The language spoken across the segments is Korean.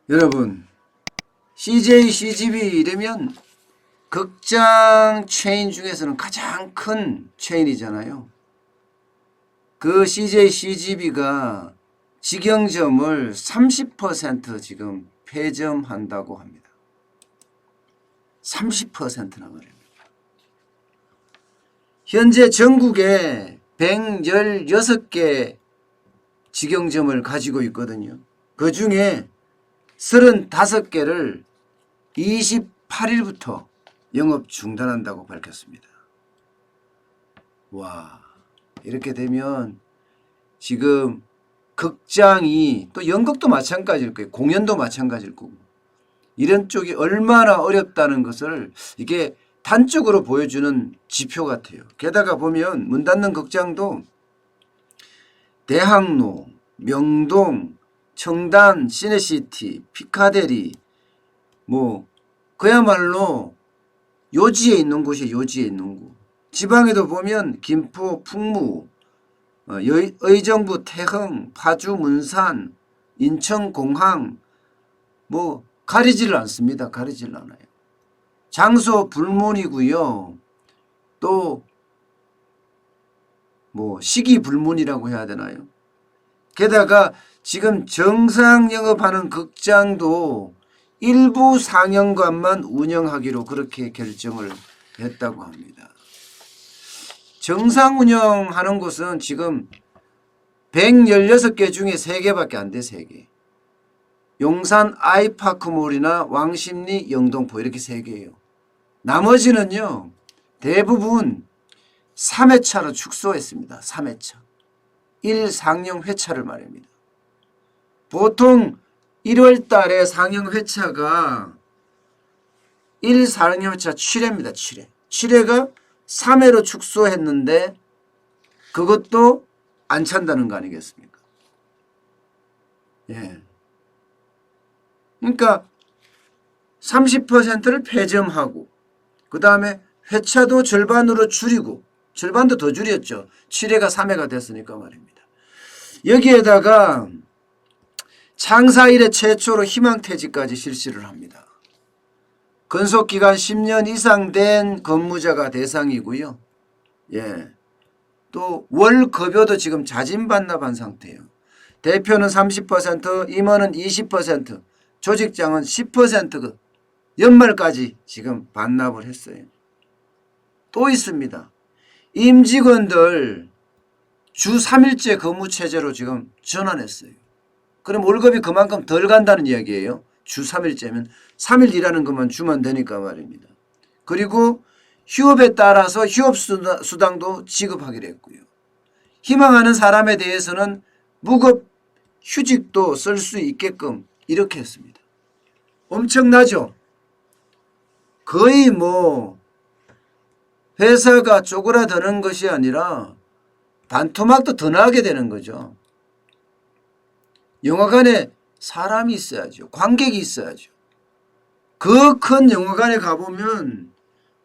여러분, CJ, CGV 이러면 극장 체인 중에서는 가장 큰 체인이잖아요. 그 CJ, CGV가 직영점을 30% 지금 폐점한다고 합니다. 30%나 말입니다. 현재 전국에 116개 직영점을 가지고 있거든요. 그 중에 35개를 28일부터 영업 중단한다고 밝혔습니다. 와, 이렇게 되면 지금 극장이 또 연극도 마찬가지일 거예요. 공연도 마찬가지일 거고. 이런 쪽이 얼마나 어렵다는 것을 이게 단적으로 보여주는 지표 같아요. 게다가 보면 문 닫는 극장도 대학로, 명동, 청담, 시내시티, 피카데리 뭐 그야말로 요지에 있는 곳이 요지에 있는 곳. 지방에도 보면 김포, 풍무, 의정부, 태흥, 파주, 문산, 인천, 공항 뭐 가리지를 않습니다. 가리지를 않아요. 장소 불문이고요. 또 뭐 시기 불문이라고 해야 되나요? 게다가 지금 정상 영업하는 극장도 일부 상영관만 운영하기로 그렇게 결정을 했다고 합니다. 정상 운영하는 곳은 지금 116개 중에 3개밖에 안 돼. 3개. 용산 아이파크몰이나 왕십리 영동포 이렇게 3개예요. 나머지는요. 대부분 3회차로 축소했습니다. 3회차. 1상영 회차를 말입니다. 보통 1월 달에 상영 회차가 1상영 회차 7회입니다. 7회. 7회가 3회로 축소했는데 그것도 안 찬다는 거 아니겠습니까? 예. 그러니까 30%를 폐점하고 그 다음에 회차도 절반으로 줄이고 절반도 더 줄였죠. 7회가 3회가 됐으니까 말입니다. 여기에다가 창사 이래 최초로 희망퇴직까지 실시를 합니다. 근속기간 10년 이상 된 근무자가 대상이고요. 예. 또 월급여도 지금 자진 반납한 상태예요. 대표는 30%, 임원은 20%, 조직장은 10% 연말까지 지금 반납을 했어요. 또 있습니다. 임직원들 주 3일제 근무체제로 지금 전환했어요. 그럼 월급이 그만큼 덜 간다는 이야기예요. 주 3일제면 3일 일하는 것만 주면 되니까 말입니다. 그리고 휴업에 따라서 휴업수당도 지급하기로 했고요. 희망하는 사람에 대해서는 무급 휴직도 쓸 수 있게끔 이렇게 했습니다. 엄청나죠? 거의 뭐 회사가 쪼그라드는 것이 아니라 반토막도 더 나게 되는 거죠. 영화관에 사람이 있어야죠. 관객이 있어야죠. 그 큰 영화관에 가보면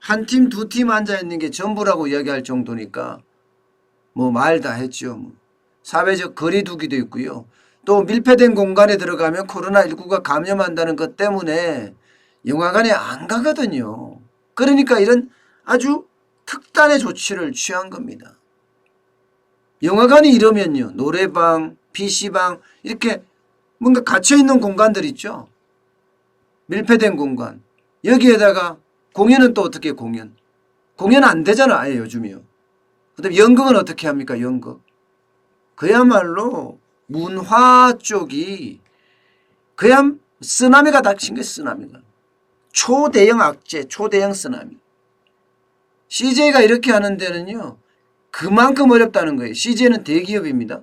한 팀, 두 팀 앉아있는 게 전부라고 이야기할 정도니까 뭐 말 다 했죠. 뭐. 사회적 거리두기도 있고요. 또 밀폐된 공간에 들어가면 코로나19가 감염한다는 것 때문에 영화관에 안 가거든요. 그러니까 이런 아주 특단의 조치를 취한 겁니다. 영화관이 이러면요. 노래방, PC방 이렇게 뭔가 갇혀있는 공간들 있죠. 밀폐된 공간. 여기에다가 공연은 또 어떻게 공연 안 되잖아. 아예 요즘이요. 그다음에 연극은 어떻게 합니까? 연극. 그야말로 문화 쪽이 그냥 쓰나미가 닥친 거예요. 쓰나미가. 초대형 악재, 초대형 쓰나미. CJ가 이렇게 하는 데는요. 그만큼 어렵다는 거예요. CJ는 대기업입니다.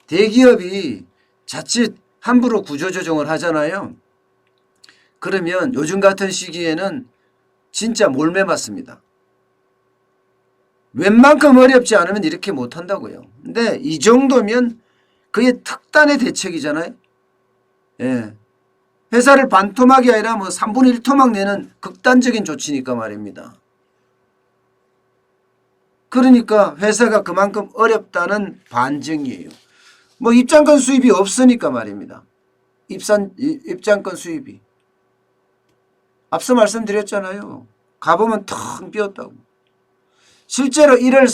대기업이 자칫 함부로 구조조정을 하잖아요. 그러면 요즘 같은 시기에는 진짜 몰매 맞습니다. 웬만큼 어렵지 않으면 이렇게 못한다고요. 근데 이 정도면 그게 특단의 대책이잖아요. 예. 회사를 반토막이 아니라 뭐 3분의 1토막 내는 극단적인 조치니까 말입니다. 그러니까 회사가 그만큼 어렵다는 반증이에요. 뭐 입장권 수입이 없으니까 말입니다. 입장권 수입이. 앞서 말씀드렸잖아요. 가보면 텅 비었다고. 실제로 1월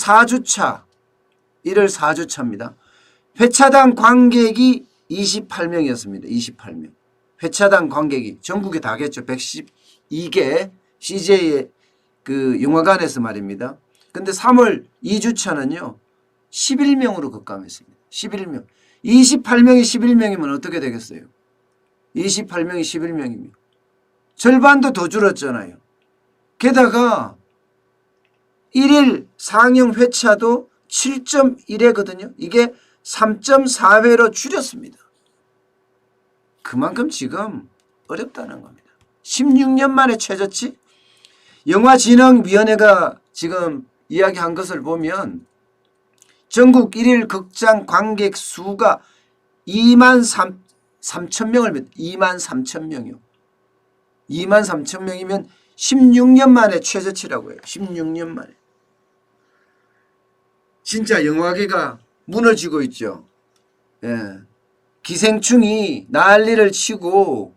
4주차입니다. 회차당 관객이 28명이었습니다. 28명. 회차당 관객이 전국에 다겠죠. 112개 CJ의 그 영화관에서 말입니다. 근데 3월 2주차는요. 11명으로 급감했습니다. 11명. 28명이 11명이면 어떻게 되겠어요? 28명이 11명이면 절반도 더 줄었잖아요. 게다가 1일 상영 회차도 7.1회거든요. 이게 3.4회로 줄였습니다. 그만큼 지금 어렵다는 겁니다. 16년 만에 최저치? 영화진흥위원회가 지금 이야기한 것을 보면 전국 1일 극장 관객 수가 2만 3천 명을 2만 3천 명이요. 2만 3천 명이면 16년 만에 최저치라고 해요. 16년 만에. 진짜 영화계가 무너지고 있죠. 예. 기생충이 난리를 치고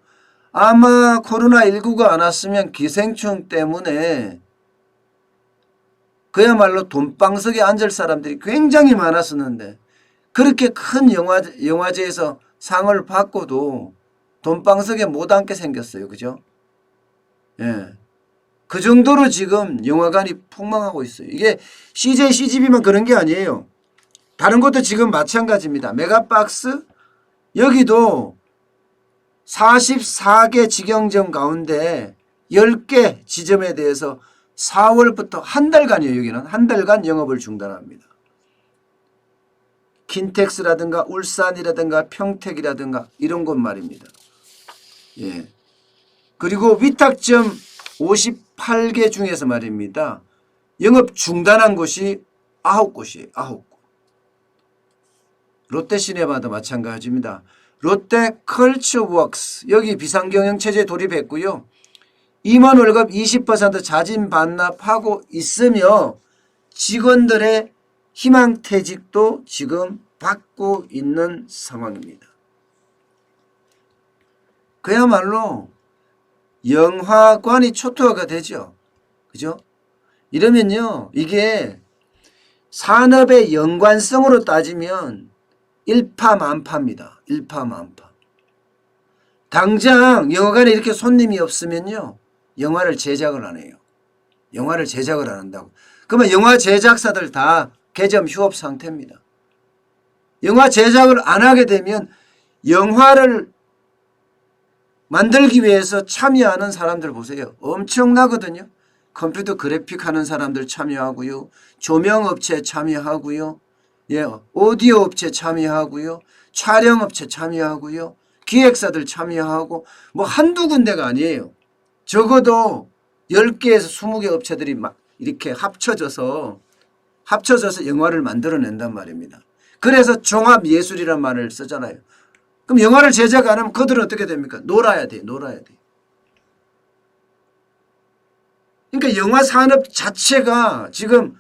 아마 코로나19가 안 왔으면 기생충 때문에 그야말로 돈방석에 앉을 사람들이 굉장히 많았었는데 그렇게 큰 영화제에서 상을 받고도 돈방석에 못 앉게 생겼어요. 그죠? 예. 그 정도로 지금 영화관이 폭망하고 있어요. 이게 CJ, CGV만 그런 게 아니에요. 다른 것도 지금 마찬가지입니다. 메가박스 여기도 44개 직영점 가운데 10개 지점에 대해서 4월부터 한 달간이에요. 여기는 한 달간 영업을 중단합니다. 킨텍스라든가 울산이라든가 평택이라든가 이런 곳 말입니다. 예. 그리고 위탁점 58개 중에서 말입니다. 영업 중단한 곳이 9곳이에요. 9곳. 롯데시네마도 마찬가지입니다. 롯데 컬처웍스 여기 비상경영체제 돌입했고요. 임원 월급 20% 자진 반납하고 있으며 직원들의 희망퇴직도 지금 받고 있는 상황입니다. 그야말로 영화관이 초토화가 되죠. 그죠? 이러면요. 이게 산업의 연관성으로 따지면 일파만파입니다. 일파만파. 당장 영화관에 이렇게 손님이 없으면요. 영화를 제작을 안 해요. 영화를 제작을 안 한다고. 그러면 영화 제작사들 다 개점 휴업 상태입니다. 영화 제작을 안 하게 되면 영화를 만들기 위해서 참여하는 사람들 보세요. 엄청나거든요. 컴퓨터 그래픽 하는 사람들 참여하고요. 조명업체 참여하고요. 예, 오디오 업체 참여하고요. 촬영업체 참여하고요. 기획사들 참여하고 뭐 한두 군데가 아니에요. 적어도 10개에서 20개 업체들이 막 이렇게 합쳐져서 영화를 만들어낸단 말입니다. 그래서 종합예술이란 말을 쓰잖아요. 그럼 영화를 제작 안 하면 그들은 어떻게 됩니까? 놀아야 돼. 그러니까 영화 산업 자체가 지금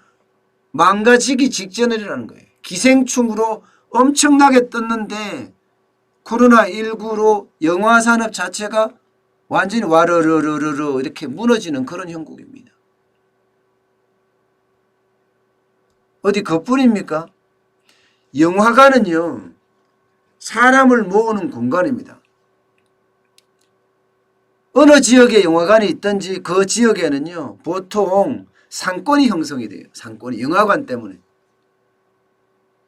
망가지기 직전이라는 거예요. 기생충으로 엄청나게 떴는데 코로나19로 영화 산업 자체가 완전히 와르르르르 이렇게 무너지는 그런 형국입니다. 어디 그뿐입니까? 영화관은요. 사람을 모으는 공간입니다. 어느 지역에 영화관이 있든지 그 지역에는요. 보통 상권이 형성이 돼요. 상권이 영화관 때문에.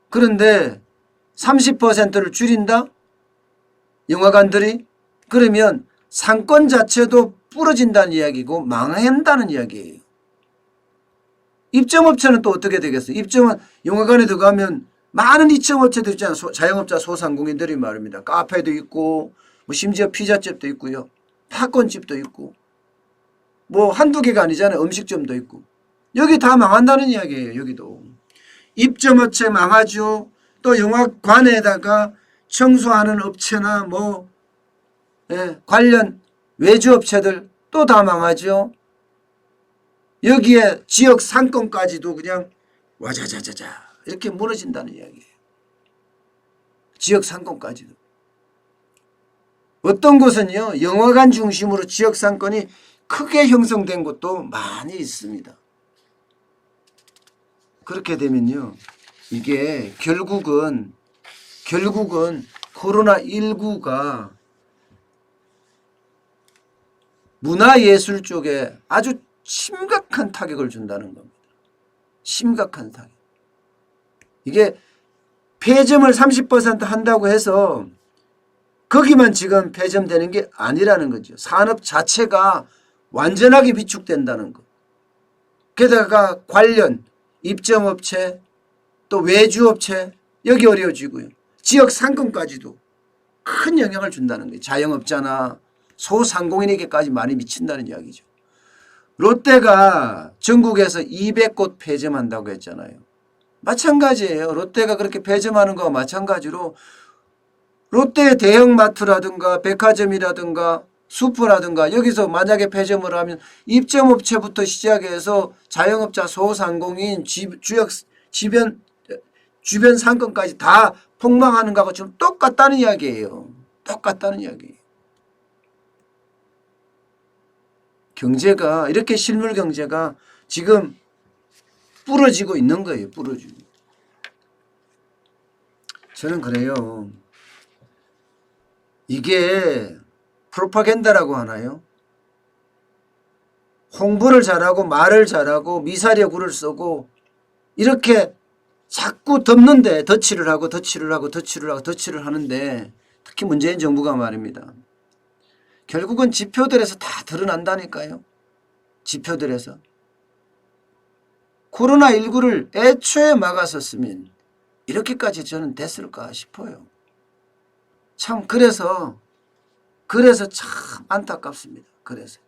그런데 30%를 줄인다? 영화관들이? 그러면 상권 자체도 부러진다는 이야기고 망한다는 이야기예요. 입점업체는 또 어떻게 되겠어요? 입점은 영화관에 들어가면 많은 입점업체들 있잖아요. 자영업자 소상공인들이 말입니다. 카페도 있고 뭐 심지어 피자집도 있고요. 팝콘집도 있고 뭐 한두 개가 아니잖아요. 음식점도 있고. 여기 다 망한다는 이야기예요. 여기도. 입점업체 망하죠. 또 영화관에다가 청소하는 업체나 뭐 관련 외주업체들 또 다 망하죠. 여기에 지역 상권까지도 그냥 와자자자자 이렇게 무너진다는 이야기예요. 지역 상권까지도. 어떤 곳은요 영화관 중심으로 지역 상권이 크게 형성된 곳도 많이 있습니다. 그렇게 되면요 이게 결국은 코로나19가 문화예술 쪽에 아주 심각한 타격을 준다는 겁니다. 심각한 타격. 이게 폐점을 30% 한다고 해서 거기만 지금 폐점되는 게 아니라는 거죠. 산업 자체가 완전하게 비축된다는 것. 게다가 관련 입점업체 또 외주업체 여기 어려워지고요. 지역 상권까지도 큰 영향을 준다는 거예요. 자영업자나 소상공인에게까지 많이 미친다는 이야기죠. 롯데가 전국에서 200곳 폐점한다고 했잖아요. 마찬가지예요. 롯데가 그렇게 폐점하는 거와 마찬가지로 롯데의 대형마트라든가 백화점이라든가 슈퍼라든가 여기서 만약에 폐점을 하면 입점업체부터 시작해서 자영업자 소상공인 주변 상권까지 다 폭망하는 거하고 좀 똑같다는 이야기예요. 똑같다는 이야기예요. 경제가 이렇게 실물 경제가 지금 부러지고 있는 거예요. 부러지고. 저는 그래요. 이게 프로파간다라고 하나요? 홍보를 잘하고 말을 잘하고 미사리에 굴을 쓰고 이렇게 자꾸 덮는데 덧칠을 하고 하는데 특히 문재인 정부가 말입니다. 결국은 지표들에서 다 드러난다니까요. 지표들에서. 코로나19를 애초에 막았었으면 이렇게까지 저는 됐을까 싶어요. 참 그래서 참 안타깝습니다. 그래서